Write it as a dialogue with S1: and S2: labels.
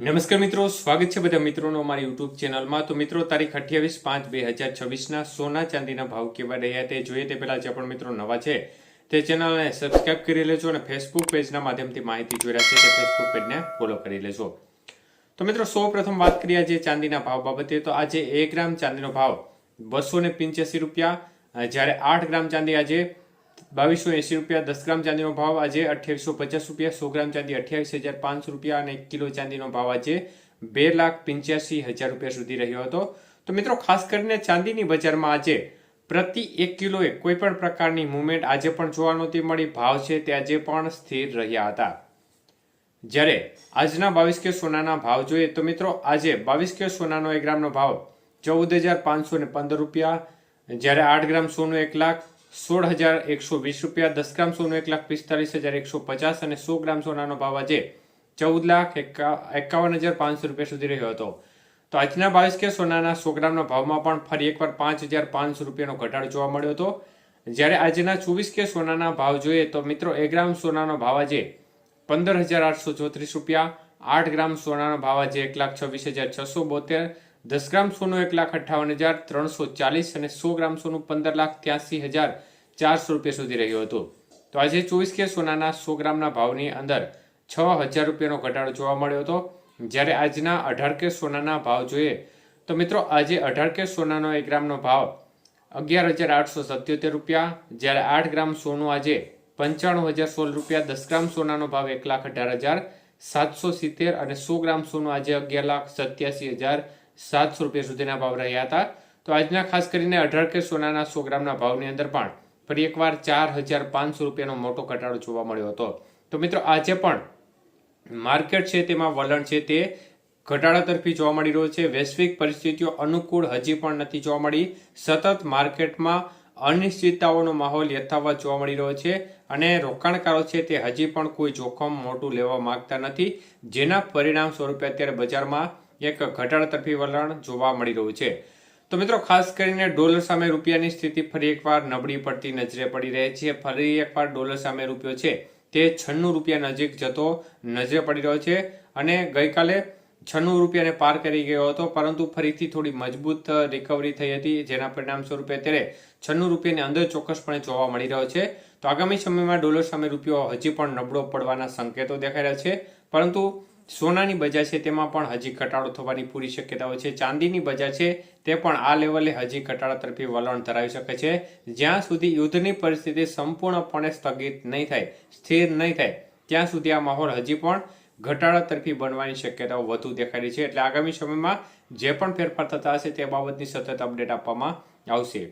S1: નમસ્કાર મિત્રો, સ્વાગત છે બધા મિત્રોનો અમારી યુટ્યુબ ચેનલમાં। તો મિત્રો, તારીખ 28/5/2026ના સોના ચાંદીના ભાવ કેવા રહ્યા તે જોઈએ તે પહેલા જે પણ મિત્રો નવા છે તે ચેનલને સબસ્ક્રાઇબ કરી લેજો અને ફેસબુક પેજના માધ્યમથી માહિતી જોઈ રહ્યા છે તે ફેસબુક પેજને ફોલો કરી લેજો। તો મિત્રો, સૌપ્રથમ વાત કરીએ આજે ચાંદીના ભાવ બાબતે, તો આજે 1 ગ્રામ ચાંદીનો ભાવ 285 રૂપિયા, જ્યારે 8 ગ્રામ ચાંદી આજે 2280 રૂપિયા, 10 ગ્રામ ચાંદીનો ભાવ આજે 2850 રૂપિયા, 100 ગ્રામ ચાંદી 28,500 રૂપિયા અને 1 કિલો ચાંદીનો ભાવ આજે 2,85,000 રૂપિયા સુધી રહ્યો હતો। તો મિત્રો, ખાસ કરીને ચાંદીની બજારમાં આજે પ્રતિ 1 કિલોએ કોઈ પણ પ્રકારની મુવમેન્ટ આજે પણ જોવા નહોતી મળી। ભાવ છે તે આજે પણ સ્થિર રહ્યા હતા। જ્યારે આજના 22K સોનાના ભાવ જોઈએ તો મિત્રો, આજે 22K સોનાનો 1 ગ્રામનો ભાવ 14,515 રૂપિયા, જ્યારે 8 ગ્રામ સોનું 1,16,120 રૂપિયા, 10 ગ્રામ સોનું 1,45,150 અને 100 ગ્રામ સોનાનો ભાવ આજે 14,51,500 રૂપિયા સુધી રહ્યો હતો। તો આજના 22K સોનાના 100 ગ્રામના ભાવમાં પણ ફરી એકવાર 5,500 રૂપિયાનો ઘટાડો જોવા મળ્યો હતો। જ્યારે આજના 24K સોનાના ભાવ જોઈએ તો મિત્રો, 1 ગ્રામ સોનાનો ભાવ આજે 15,834 રૂપિયા, 8 ગ્રામ સોનાનો ભાવ આજે 1,26,672, 10 ગ્રામ સોનું 1,58,340 અને 100 ગ્રામ સોનું 15,83,400 રૂપિયા સુધી રહ્યું હતું। તો આજે 24K સોનાના 100 ગ્રામના ભાવની અંદર 6,000 રૂપિયાનો ઘટાડો જોવા મળ્યો હતો। જ્યારે આજના 18K સોનાના ભાવ જોઈએ તો મિત્રો, આજે 18K સોનાનો 1 ગ્રામનો ભાવ 11,877 રૂપિયા, જ્યારે 8 ગ્રામ સોનું આજે 95,016 રૂપિયા, 10 ગ્રામ સોનાનો ભાવ 1,18,770 અને 100 ગ્રામ સોનું આજે 11,87,700 રૂપિયા સુધીના ભાવ રહ્યા હતા। તો આજના ખાસ કરીને 18K સોનાના 100 ગ્રામના ભાવની અંદર પણ ફરી એકવાર 4,500 રૂપિયાનો મોટો ઘટાડો જોવા મળ્યો હતો। તો મિત્રો, આજે પણ માર્કેટ છે તેમાં વલણ છે તે ઘટાડા તરફી જોવા મળી રહ્યો છે। વૈશ્વિક પરિસ્થિતિઓ અનુકૂળ હજી પણ નથી જોવા મળી। સતત માર્કેટમાં અનિશ્ચિતતાઓનો માહોલ યથાવત જોવા મળી રહ્યો છે અને રોકાણકારો છે તે હજી પણ કોઈ જોખમ મોટું લેવા માંગતા નથી, જેના પરિણામ સ્વરૂપે અત્યારે બજારમાં એક ઘટાડા તરફી વલણ જોવા મળી રહ્યું છે। તો મિત્રો, ખાસ કરીને ડોલર સામે રૂપિયાની સ્થિતિ ફરી એકવાર નબળી પડતી નજરે પડી રહી છે। ફરી એકવાર ડોલર સામે રૂપિયો છે તે 96 રૂપિયા નજીક જતો નજરે પડી રહ્યો છે અને ગઈકાલે 96 રૂપિયાને પાર કરી ગયો હતો, પરંતુ ફરીથી થોડી મજબૂત રિકવરી થઈ હતી, જેના પરિણામ સ્વરૂપે અત્યારે 96 રૂપિયાની અંદર ચોક્કસપણે જોવા મળી રહ્યો છે। તો આગામી સમયમાં ડોલર સામે રૂપિયો હજી પણ નબળો પડવાના સંકેતો દેખાઈ રહ્યા છે, પરંતુ સોનાની બજાર છે તેમાં પણ હજી ઘટાડો થવાની પૂરી શક્યતાઓ છે। ચાંદીની બજાર છે તે પણ આ લેવલે હજી ઘટાડા તરફી વલણ ધરાવી શકે છે, જ્યાં સુધી યુદ્ધની પરિસ્થિતિ સંપૂર્ણપણે સ્થગિત નહીં થાય, સ્થિર નહીં થાય, ત્યાં સુધી આ માહોલ હજી પણ ઘટાડા તરફી બનવાની શક્યતાઓ વધુ દેખાઈ રહી છે। એટલે આગામી સમયમાં જે પણ ફેરફાર થતા હશે તે બાબતની સતત અપડેટ આપવામાં આવશે।